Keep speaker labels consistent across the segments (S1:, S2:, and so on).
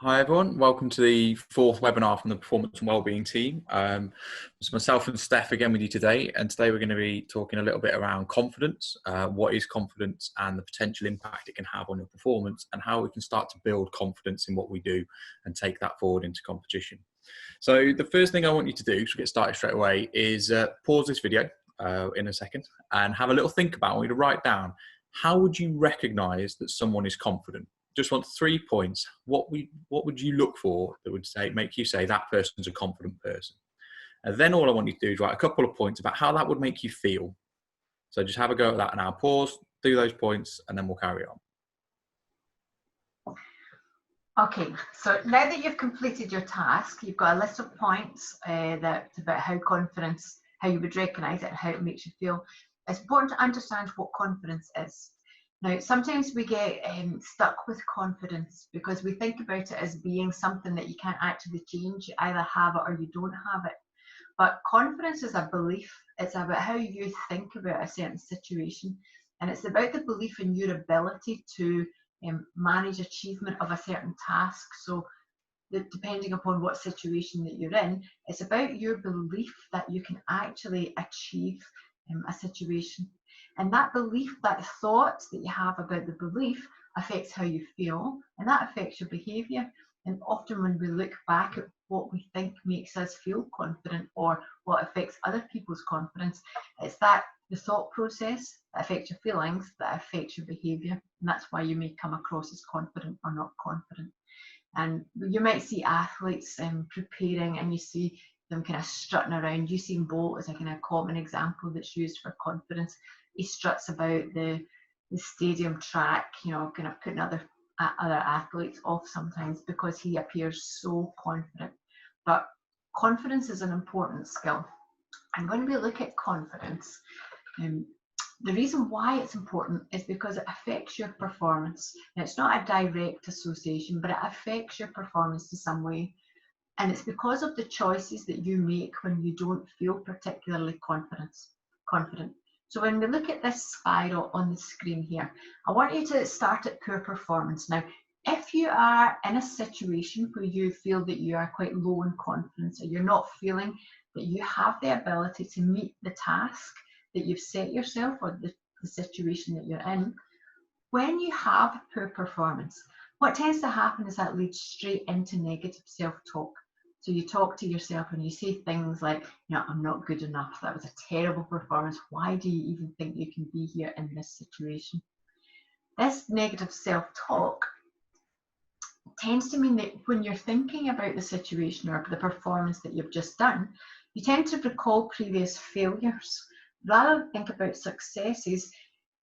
S1: Hi everyone, welcome to the fourth webinar from the Performance and Wellbeing team. It's myself and Steph again with you today, and today we're going to be talking a little bit around confidence, what is confidence and the potential impact it can have on your performance, and how we can start to build confidence in what we do and take that forward into competition. So the first thing I want you to do, to get started straight away, is pause this video in a second and have a little think about, I want you to write down, how would you recognise that someone is confident? Just want 3 points. What would you look for that would make you say that person's a confident person? And then all I want you to do is write a couple of points about how that would make you feel. So just have a go at that now. Pause, do those points, and then we'll carry on.
S2: Okay, so now that you've completed your task, you've got a list of points that's about how you would recognise it and how it makes you feel. It's important to understand what confidence is. Now, sometimes we get stuck with confidence because we think about it as being something that you can't actually change. You either have it or you don't have it. But confidence is a belief. It's about how you think about a certain situation. And it's about the belief in your ability to manage achievement of a certain task. So depending upon what situation that you're in, it's about your belief that you can actually achieve a situation. And that belief, that thought that you have about the belief affects how you feel, and that affects your behaviour. And often when we look back at what we think makes us feel confident or what affects other people's confidence, it's that the thought process that affects your feelings that affects your behaviour. And that's why you may come across as confident or not confident. And you might see athletes preparing and you see them kind of strutting around. Usain Bolt is a kind of common example that's used for confidence. He struts about the stadium track, you know, kind of putting other athletes off sometimes because he appears so confident. But confidence is an important skill. And when we look at confidence, the reason why it's important is because it affects your performance. Now, it's not a direct association, but it affects your performance in some way. And it's because of the choices that you make when you don't feel particularly confident. So when we look at this spiral on the screen here, I want you to start at poor performance. Now, if you are in a situation where you feel that you are quite low in confidence, or you're not feeling that you have the ability to meet the task that you've set yourself or the situation that you're in, when you have poor performance, what tends to happen is that leads straight into negative self-talk. So you talk to yourself and you say things like, you know, I'm not good enough. That was a terrible performance. Why do you even think you can be here in this situation? This negative self-talk tends to mean that when you're thinking about the situation or the performance that you've just done, you tend to recall previous failures. Rather than think about successes,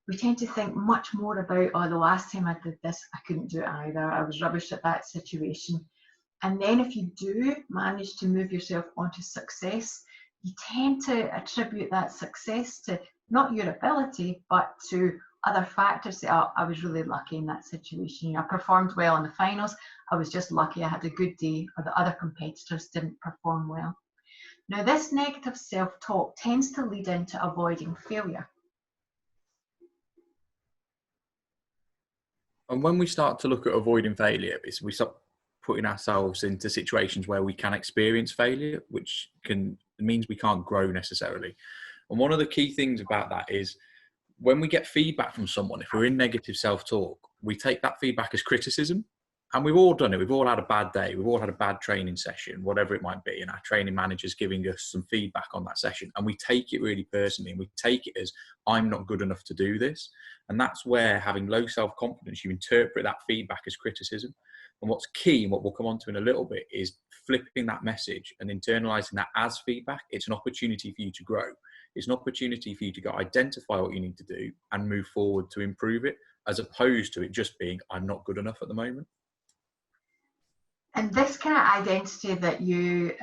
S2: we tend to think much more about, oh, the last time I did this, I couldn't do it either. I was rubbish at that situation. And then if you do manage to move yourself onto success, you tend to attribute that success to not your ability, but to other factors. Say, oh, I was really lucky in that situation. You know, I performed well in the finals. I was just lucky I had a good day, or the other competitors didn't perform well. Now, this negative self-talk tends to lead into avoiding failure.
S1: And when we start to look at avoiding failure, we start putting ourselves into situations where we can experience failure, which means we can't grow necessarily. And one of the key things about that is when we get feedback from someone, if we're in negative self-talk, we take that feedback as criticism. And we've all done it. We've all had a bad day. We've all had a bad training session, whatever it might be. And our training manager's giving us some feedback on that session. And we take it really personally. And we take it as, I'm not good enough to do this. And that's where having low self-confidence, you interpret that feedback as criticism. And what's key, and what we'll come on to in a little bit, is flipping that message and internalizing that as feedback. It's an opportunity for you to grow. It's an opportunity for you to go identify what you need to do and move forward to improve it, as opposed to it just being, I'm not good enough at the moment.
S2: And this kind of identity that you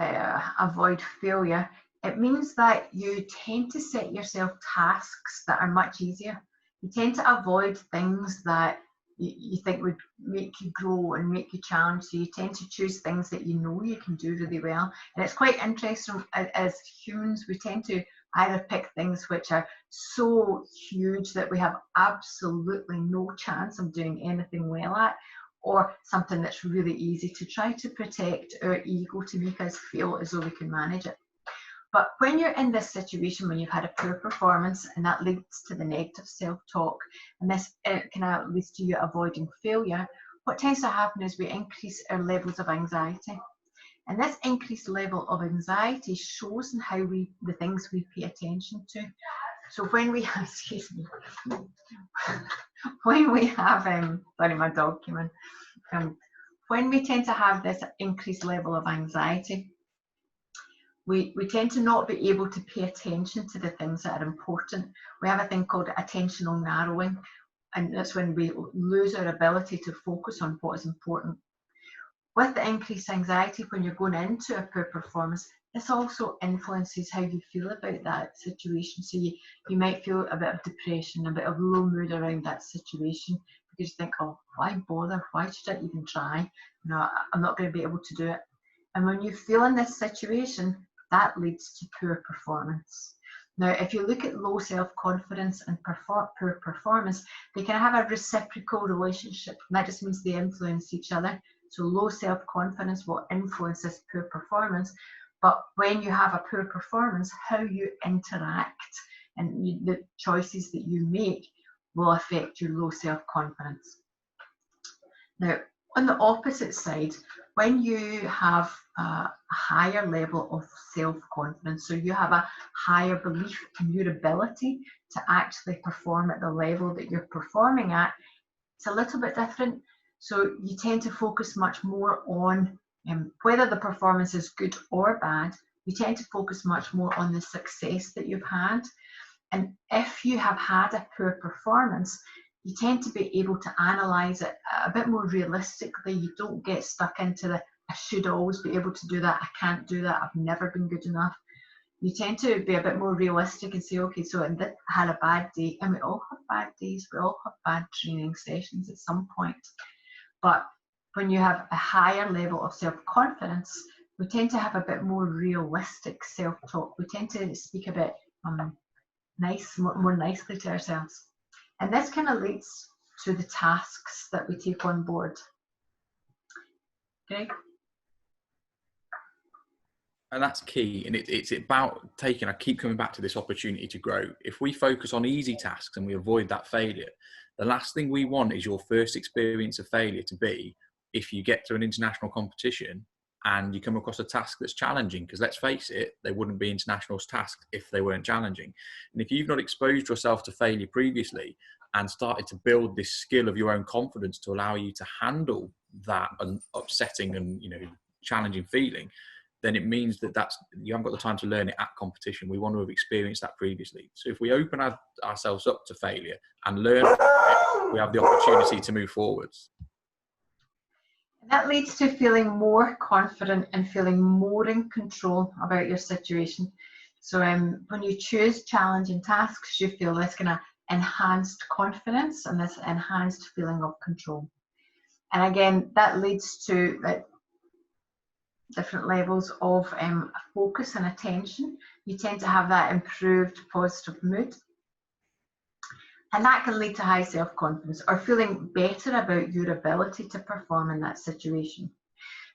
S2: avoid failure, it means that you tend to set yourself tasks that are much easier. You tend to avoid things that you think would make you grow and make you challenge. So you tend to choose things that you know you can do really well. And it's quite interesting, as humans, we tend to either pick things which are so huge that we have absolutely no chance of doing anything well at, or something that's really easy to try to protect our ego to make us feel as though we can manage it. But when you're in this situation, when you've had a poor performance, and that leads to the negative self-talk, and this kind of leads to you avoiding failure, what tends to happen is we increase our levels of anxiety. And this increased level of anxiety shows in how the things we pay attention to. So when we have, excuse me, when we have, sorry, my dog came in. When we tend to have this increased level of anxiety, we tend to not be able to pay attention to the things that are important. We have a thing called attentional narrowing, and that's when we lose our ability to focus on what is important. With the increased anxiety, when you're going into a poor performance, this also influences how you feel about that situation. So you might feel a bit of depression, a bit of low mood around that situation, because you think, oh, why bother? Why should I even try? You know, I'm not going to be able to do it. And when you feel in this situation, that leads to poor performance. Now, if you look at low self-confidence and poor performance, they can have a reciprocal relationship. And that just means they influence each other. So low self-confidence will influence this poor performance. But when you have a poor performance, how you interact and the choices that you make will affect your low self-confidence. Now, on the opposite side, when you have a higher level of self-confidence, so you have a higher belief in your ability to actually perform at the level that you're performing at, it's a little bit different. So you tend to focus much more on whether the performance is good or bad. You tend to focus much more on the success that you've had. And if you have had a poor performance, you tend to be able to analyse it a bit more realistically. You don't get stuck into the, I should always be able to do that, I can't do that, I've never been good enough. You tend to be a bit more realistic and say, okay, so I had a bad day, and we all have bad days, we all have bad training sessions at some point. But when you have a higher level of self-confidence, we tend to have a bit more realistic self-talk. We tend to speak a bit more nicely to ourselves. And this kind of leads to the tasks that we take on board. Okay.
S1: And that's key. And it's about taking, I keep coming back to this opportunity to grow. If we focus on easy tasks and we avoid that failure, the last thing we want is your first experience of failure to be if you get to an international competition and you come across a task that's challenging, because let's face it, they wouldn't be international tasks if they weren't challenging. And if you've not exposed yourself to failure previously and started to build this skill of your own confidence to allow you to handle that upsetting and, you know, challenging feeling, then it means that you haven't got the time to learn it at competition. We want to have experienced that previously. So if we open ourselves up to failure and learn from it, we have the opportunity to move forwards.
S2: That leads to feeling more confident and feeling more in control about your situation. So when you choose challenging tasks, you feel this kind of enhanced confidence and this enhanced feeling of control. And again, that leads to different levels of focus and attention. You tend to have that improved positive mood. And that can lead to high self-confidence or feeling better about your ability to perform in that situation.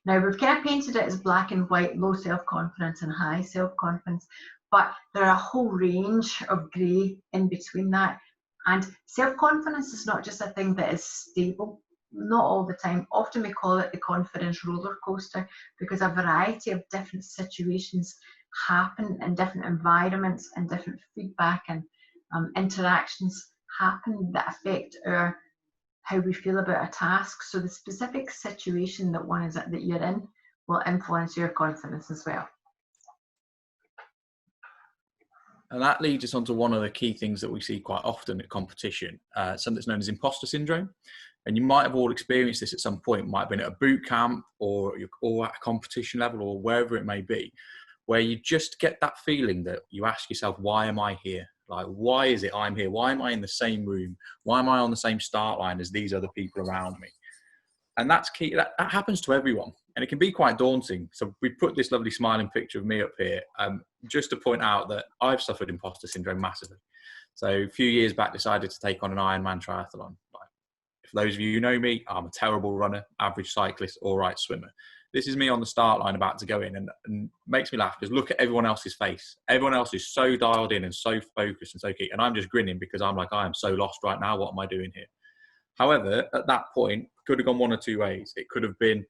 S2: Now, we've kind of painted it as black and white, low self-confidence and high self-confidence, but there are a whole range of grey in between that. And self-confidence is not just a thing that is stable, not all the time. Often we call it the confidence roller coaster because a variety of different situations happen in different environments and different feedback and interactions happen that affect how we feel about a task. So the specific situation that you're in will influence your confidence as well.
S1: And that leads us on to one of the key things that we see quite often at competition, something that's known as imposter syndrome. And you might have all experienced this at some point. It might have been at a boot camp or at a competition level or wherever it may be, where you just get that feeling that you ask yourself, why am I here? Like, why is it I'm here? Why am I in the same room? Why am I on the same start line as these other people around me? And that's key. That happens to everyone. And it can be quite daunting. So we put this lovely smiling picture of me up here just to point out that I've suffered imposter syndrome massively. So a few years back, decided to take on an Ironman triathlon. For those of you who know me, I'm a terrible runner, average cyclist, all right swimmer. This is me on the start line about to go in, and makes me laugh because look at everyone else's face. Everyone else is so dialed in and so focused and so keen. And I'm just grinning because I'm like, I am so lost right now. What am I doing here? However, at that point, could have gone one or two ways. It could have been,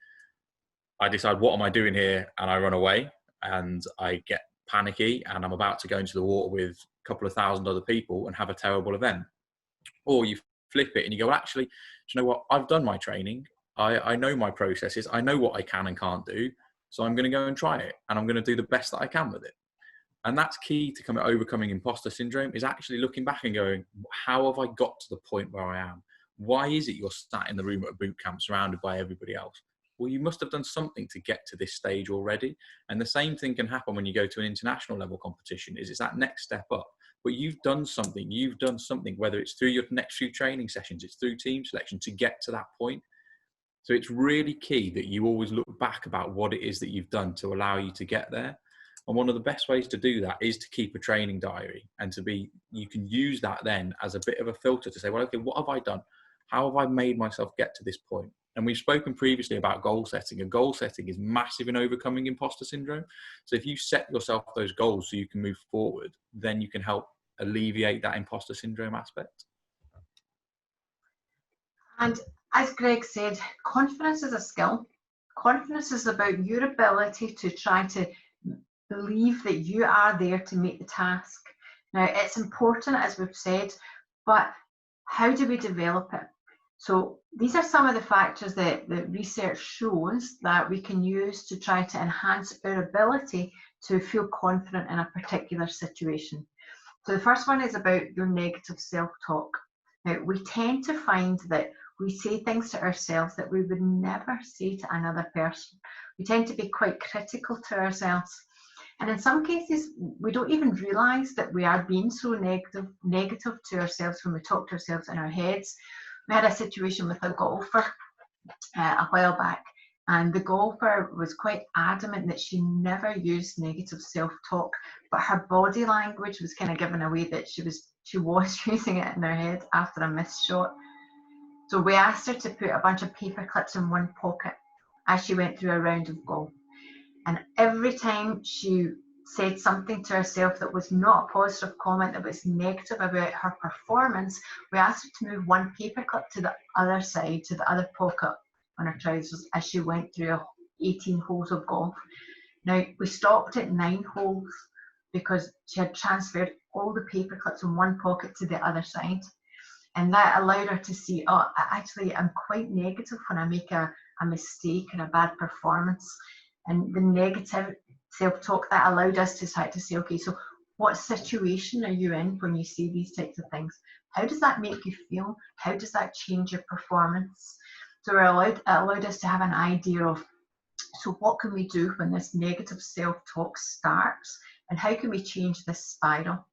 S1: I decide, what am I doing here? And I run away and I get panicky and I'm about to go into the water with a couple of thousand other people and have a terrible event. Or you flip it and you go, well, actually, do you know what? I've done my training. I know my processes. I know what I can and can't do. So I'm going to go and try it. And I'm going to do the best that I can with it. And that's key to overcoming imposter syndrome, is actually looking back and going, how have I got to the point where I am? Why is it you're sat in the room at a boot camp surrounded by everybody else? Well, you must have done something to get to this stage already. And the same thing can happen when you go to an international level competition, is it's that next step up. But you've done something, whether it's through your next few training sessions, it's through team selection to get to that point. So it's really key that you always look back about what it is that you've done to allow you to get there. And one of the best ways to do that is to keep a training diary, and you can use that then as a bit of a filter to say, well, okay, what have I done? How have I made myself get to this point? And we've spoken previously about goal setting. And goal setting is massive in overcoming imposter syndrome. So if you set yourself those goals so you can move forward, then you can help alleviate that imposter syndrome aspect.
S2: And as Greg said, confidence is a skill. Confidence is about your ability to try to believe that you are there to meet the task. Now, it's important, as we've said, but how do we develop it? So these are some of the factors that the research shows that we can use to try to enhance our ability to feel confident in a particular situation. So the first one is about your negative self-talk. Now, we tend to find that we say things to ourselves that we would never say to another person. We tend to be quite critical to ourselves. And in some cases, we don't even realise that we are being so negative to ourselves when we talk to ourselves in our heads. We had a situation with a golfer a while back, and the golfer was quite adamant that she never used negative self-talk, but her body language was kind of giving away that she was using it in her head after a missed shot. So we asked her to put a bunch of paper clips in one pocket as she went through a round of golf. And every time she said something to herself that was not a positive comment, that was negative about her performance, we asked her to move one paperclip to the other side, to the other pocket on her trousers as she went through 18 holes of golf. Now, we stopped at 9 holes because she had transferred all the paperclips from one pocket to the other side. And that allowed her to see, oh, actually, I'm quite negative when I make a mistake or a bad performance. And the negative self-talk, that allowed us to start to say, okay, so what situation are you in when you see these types of things? How does that make you feel? How does that change your performance? So it allowed us to have an idea of, so what can we do when this negative self-talk starts? And how can we change this spiral?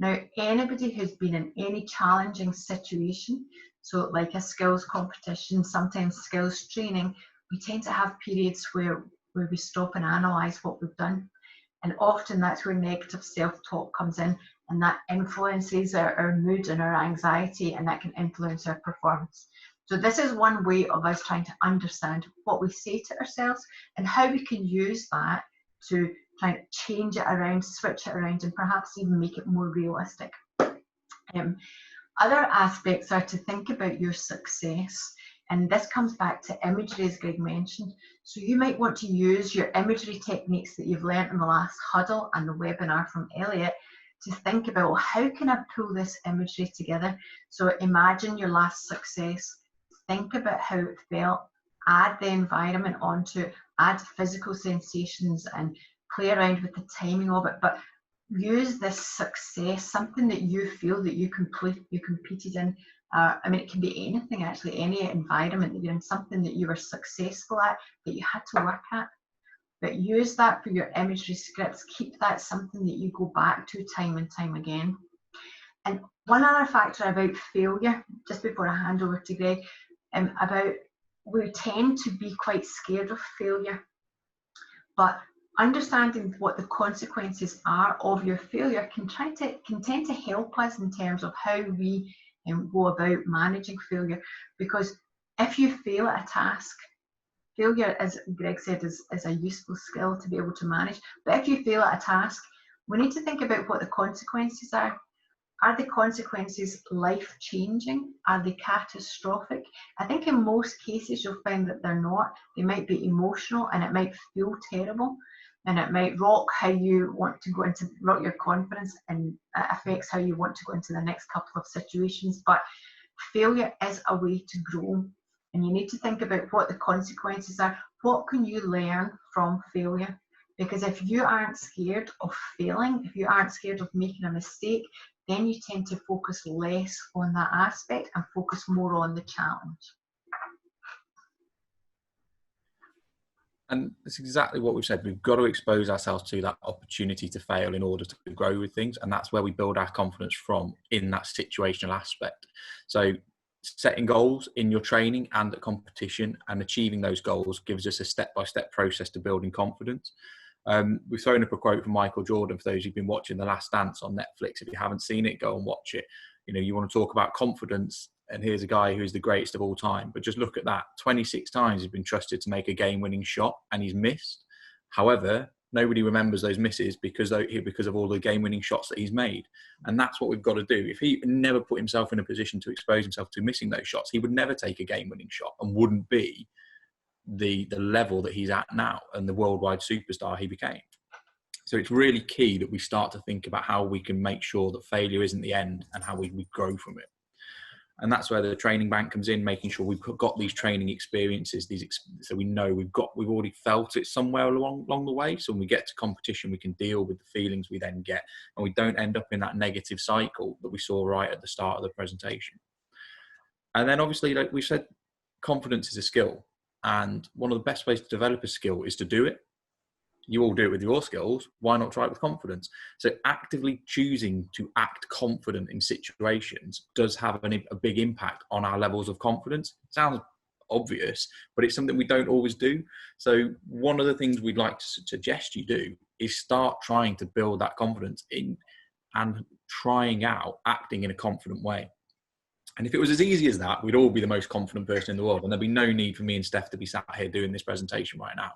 S2: Now, anybody who's been in any challenging situation, so like a skills competition, sometimes skills training, we tend to have periods where we stop and analyse what we've done. And often that's where negative self-talk comes in, and that influences our mood and our anxiety, and that can influence our performance. So this is one way of us trying to understand what we say to ourselves and how we can use that to try to change it around, switch it around, and perhaps even make it more realistic. Other aspects are to think about your success. And this comes back to imagery, as Greg mentioned. So you might want to use your imagery techniques that you've learned in the last huddle and the webinar from Elliot to think about, how can I pull this imagery together? So imagine your last success. Think about how it felt. Add the environment onto it. Add physical sensations and play around with the timing of it. But use this success, something that you feel that you competed in. I mean, it can be anything, actually, any environment that you're in, something that you were successful at, that you had to work at. But use that for your imagery scripts. Keep that something that you go back to time and time again. And one other factor about failure, just before I hand over to Greg, we tend to be quite scared of failure. But understanding what the consequences are of your failure can tend to help us in terms of how we go about managing failure. Because if you fail at a task, failure, as Greg said, is a useful skill to be able to manage. But if you fail at a task, we need to think about what the consequences are. Are the consequences life-changing? Are they catastrophic? I think in most cases you'll find that they're not. They might be emotional and it might feel terrible and it might rock how you want to rock your confidence, and it affects how you want to go into the next couple of situations. But failure is a way to grow, and you need to think about what the consequences are. What can you learn from failure? Because if you aren't scared of failing, if you aren't scared of making a mistake, then you tend to focus less on that aspect and focus more on the challenge.
S1: And that's exactly what we've said. We've got to expose ourselves to that opportunity to fail in order to grow with things. And that's where we build our confidence from, in that situational aspect. So setting goals in your training and at competition and achieving those goals gives us a step-by-step process to building confidence. We've thrown up a quote from Michael Jordan for those who've been watching The Last Dance on Netflix. If you haven't seen it, go and watch it. You know, you want to talk about confidence, and here's a guy who's the greatest of all time. But just look at that. 26 times he's been trusted to make a game-winning shot and he's missed. However, nobody remembers those misses because of all the game-winning shots that he's made. And that's what we've got to do. If he never put himself in a position to expose himself to missing those shots, he would never take a game-winning shot and wouldn't be the level that he's at now and the worldwide superstar he became. So it's really key that we start to think about how we can make sure that failure isn't the end and how we grow from it. And that's where the training bank comes in, making sure we've got these training experiences, so we know we've already felt it somewhere along the way. So when we get to competition, we can deal with the feelings we then get, and we don't end up in that negative cycle that we saw right at the start of the presentation. And then obviously, like we said, confidence is a skill. And one of the best ways to develop a skill is to do it. You all do it with your skills. Why not try it with confidence? So actively choosing to act confident in situations does have a big impact on our levels of confidence. It sounds obvious, but it's something we don't always do. So one of the things we'd like to suggest you do is start trying to build that confidence in and trying out acting in a confident way. And if it was as easy as that, we'd all be the most confident person in the world, and there'd be no need for me and Steph to be sat here doing this presentation right now.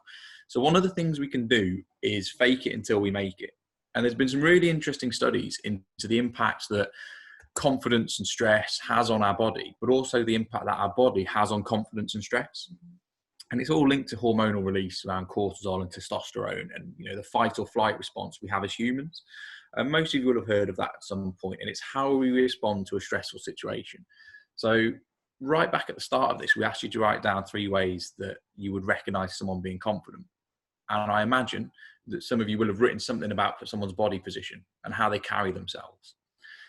S1: So one of the things we can do is fake it until we make it. And there's been some really interesting studies into the impacts that confidence and stress has on our body, but also the impact that our body has on confidence and stress. And it's all linked to hormonal release around cortisol and testosterone and, you know, the fight or flight response we have as humans. And most of you will have heard of that at some point, and it's how we respond to a stressful situation. So right back at the start of this, we asked you to write down 3 ways that you would recognize someone being confident. And I imagine that some of you will have written something about someone's body position and how they carry themselves.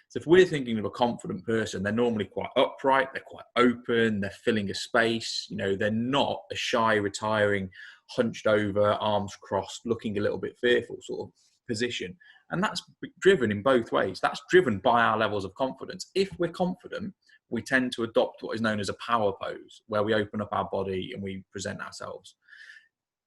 S1: So if we're thinking of a confident person, they're normally quite upright, they're quite open, they're filling a space, you know, they're not a shy, retiring, hunched over, arms crossed, looking a little bit fearful sort of position. And that's driven in both ways. That's driven by our levels of confidence. If we're confident, we tend to adopt what is known as a power pose, where we open up our body and we present ourselves.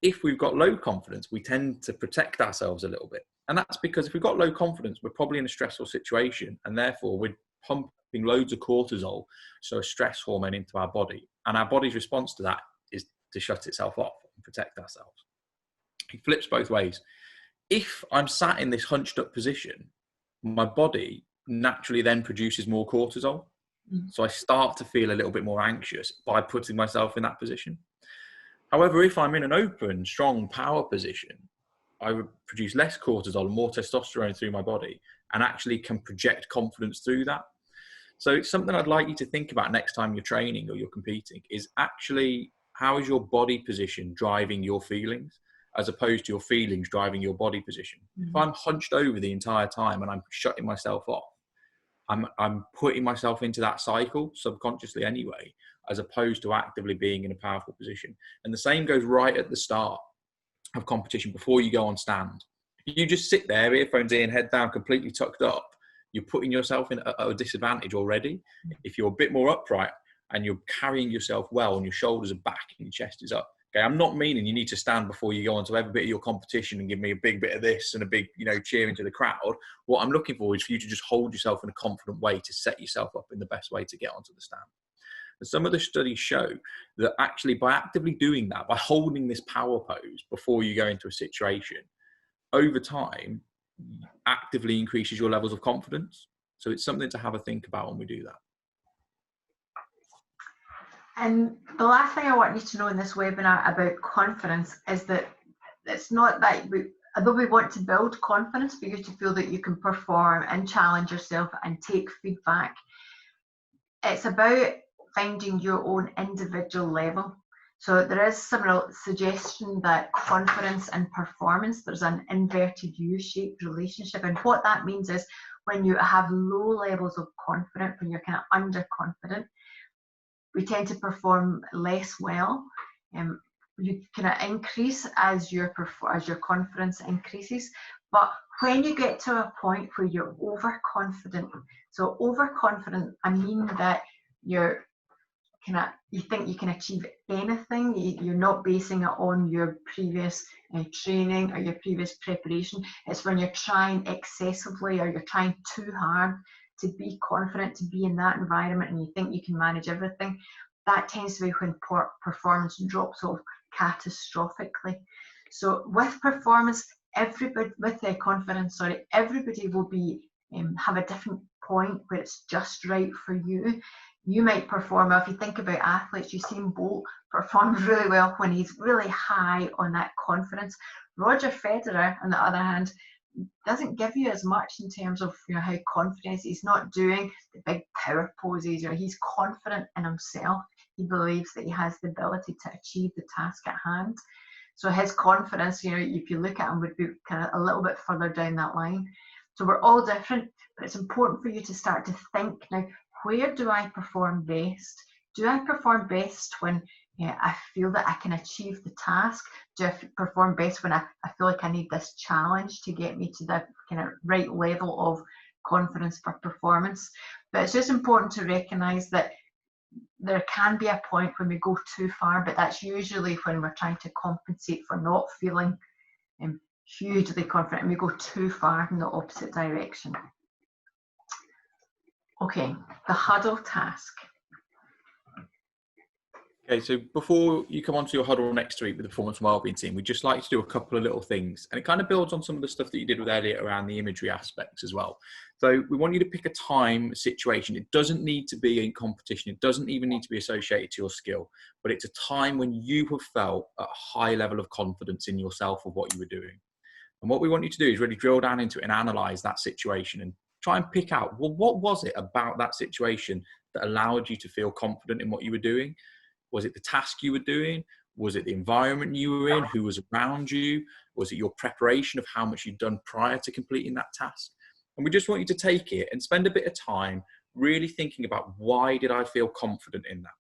S1: If we've got low confidence, we tend to protect ourselves a little bit. And that's because if we've got low confidence, we're probably in a stressful situation, and therefore we're pumping loads of cortisol, so a stress hormone, into our body. And our body's response to that is to shut itself off and protect ourselves. It flips both ways. If I'm sat in this hunched up position, my body naturally then produces more cortisol. So I start to feel a little bit more anxious by putting myself in that position. However, if I'm in an open, strong power position, I would produce less cortisol and more testosterone through my body, and actually can project confidence through that. So it's something I'd like you to think about next time you're training or you're competing, is actually how is your body position driving your feelings, as opposed to your feelings driving your body position. If I'm hunched over the entire time and I'm shutting myself off, I'm putting myself into that cycle subconsciously anyway, as opposed to actively being in a powerful position. And the same goes right at the start of competition, before you go on stand. If you just sit there, earphones in, head down, completely tucked up, you're putting yourself in a disadvantage already. If you're a bit more upright and you're carrying yourself well and your shoulders are back and your chest is up, Okay, I'm not meaning you need to stand before you go on to every bit of your competition and give me a big bit of this and a big, cheer into the crowd. What I'm looking for is for you to just hold yourself in a confident way to set yourself up in the best way to get onto the stand. And some of the studies show that actually by actively doing that, by holding this power pose before you go into a situation, over time, actively increases your levels of confidence. So it's something to have a think about when we do that.
S2: And the last thing I want you to know in this webinar about confidence is that it's not that although we want to build confidence for you to feel that you can perform and challenge yourself and take feedback, it's about finding your own individual level. So there is some suggestion that confidence and performance, there's an inverted U-shaped relationship. And what that means is when you have low levels of confidence, when you're kind of underconfident, we tend to perform less well. You kind of increase as your confidence increases. But when you get to a point where you're overconfident, so overconfident, I mean that you think you can achieve anything. You're not basing it on your previous training or your previous preparation. It's when you're trying excessively or you're trying too hard to be confident, to be in that environment, and you think you can manage everything. That tends to be when performance drops off catastrophically. So with performance, everybody with their confidence, everybody will be have a different point where it's just right for you. You might perform well. If you think about athletes, Usain Bolt performs really well when he's really high on that confidence. Roger Federer, on the other hand, doesn't give you as much in terms of how confident he's not doing the big power poses, or he's confident in himself. He believes that he has the ability to achieve the task at hand. So his confidence, if you look at him, would be kind of a little bit further down that line. So we're all different, but it's important for you to start to think now, where do I perform best? Do I perform best when I feel that I can achieve the task? Do I perform best when I feel like I need this challenge to get me to the kind of right level of confidence for performance? But it's just important to recognise that there can be a point when we go too far, but that's usually when we're trying to compensate for not feeling hugely confident and we go too far in the opposite direction. Okay, the huddle task.
S1: Okay, so before you come onto your huddle next week with the performance and wellbeing team, we'd just like to do a couple of little things. And it kind of builds on some of the stuff that you did with Elliot around the imagery aspects as well. So we want you to pick a time, situation. It doesn't need to be in competition. It doesn't even need to be associated to your skill, but it's a time when you have felt a high level of confidence in yourself of what you were doing. And what we want you to do is really drill down into it and analyze that situation and try and pick out, well, what was it about that situation that allowed you to feel confident in what you were doing? Was it the task you were doing? Was it the environment you were in? Who was around you? Was it your preparation of how much you'd done prior to completing that task? And we just want you to take it and spend a bit of time really thinking about, why did I feel confident in that?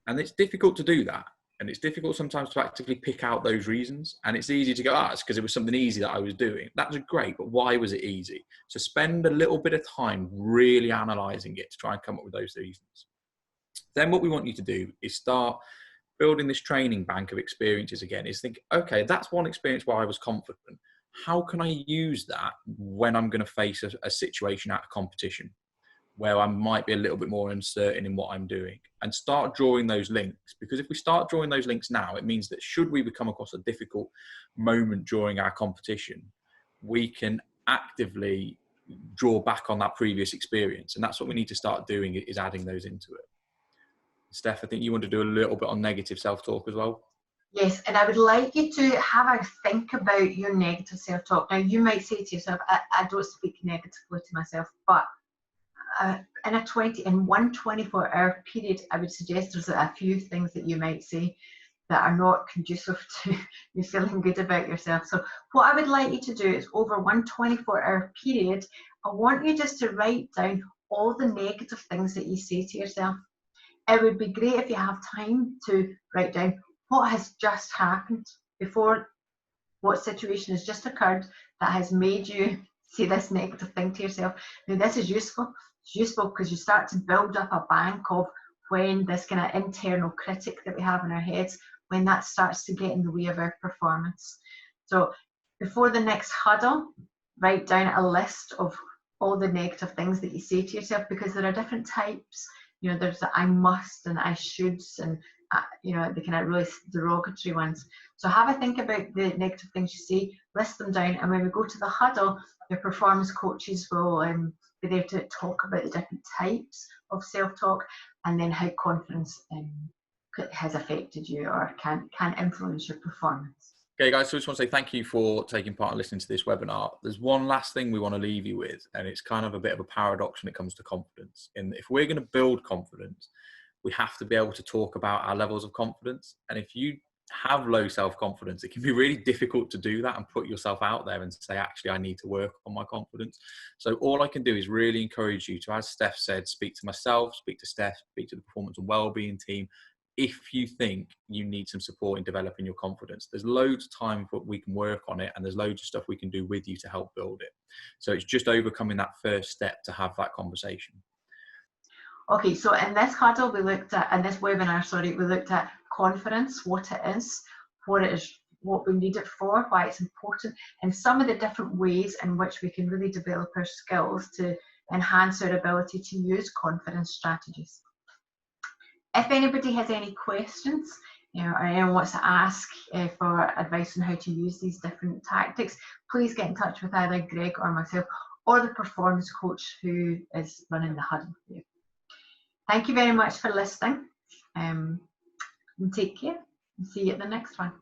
S1: And it's difficult to do that. And it's difficult sometimes to actively pick out those reasons. And it's easy to go, it's because it was something easy that I was doing. That was great, but why was it easy? So spend a little bit of time really analysing it to try and come up with those reasons. Then what we want you to do is start building this training bank of experiences again. Is think, okay, that's one experience where I was confident. How can I use that when I'm going to face a situation at a competition where I might be a little bit more uncertain in what I'm doing? And start drawing those links. Because if we start drawing those links now, it means that should we come across a difficult moment during our competition, we can actively draw back on that previous experience. And that's what we need to start doing, is adding those into it. Steph, I think you want to do a little bit on negative self-talk as well.
S2: Yes, and I would like you to have a think about your negative self-talk. Now, you might say to yourself, I don't speak negatively to myself, but in one 24-hour period, I would suggest there's a few things that you might say that are not conducive to you feeling good about yourself. So what I would like you to do is, over one 24-hour period, I want you just to write down all the negative things that you say to yourself. It would be great if you have time to write down what has just happened before, what situation has just occurred that has made you say this negative thing to yourself. Now, this is useful. It's useful because you start to build up a bank of when this kind of internal critic that we have in our heads, when that starts to get in the way of our performance. So before the next huddle, write down a list of all the negative things that you say to yourself, because there are different types. You know, there's the I must and I shoulds, and you know, the kind of really derogatory ones. So have a think about the negative things you say, list them down, and when we go to the huddle, your performance coaches will be there to talk about the different types of self-talk, and then how confidence has affected you or can influence your performance.
S1: Okay, guys, so I just want to say thank you for taking part and listening to this webinar. There's one last thing we want to leave you with, and it's kind of a bit of a paradox when it comes to confidence. And if we're going to build confidence, we have to be able to talk about our levels of confidence. And if you have low self-confidence, it can be really difficult to do that and put yourself out there and say, actually, I need to work on my confidence. So all I can do is really encourage you to, as Steph said, speak to myself, speak to Steph, speak to the performance and wellbeing team. If you think you need some support in developing your confidence, there's loads of time that we can work on it, and there's loads of stuff we can do with you to help build it. So it's just overcoming that first step to have that conversation.
S2: Okay, so in this huddle, we looked at, in this webinar, sorry, we looked at confidence, what it is, what we need it for, why it's important, and some of the different ways in which we can really develop our skills to enhance our ability to use confidence strategies. If anybody has any questions, you know, or anyone wants to ask for advice on how to use these different tactics, please get in touch with either Greg or myself, or the performance coach who is running the huddle for you. Thank you very much for listening, and take care, and see you at the next one.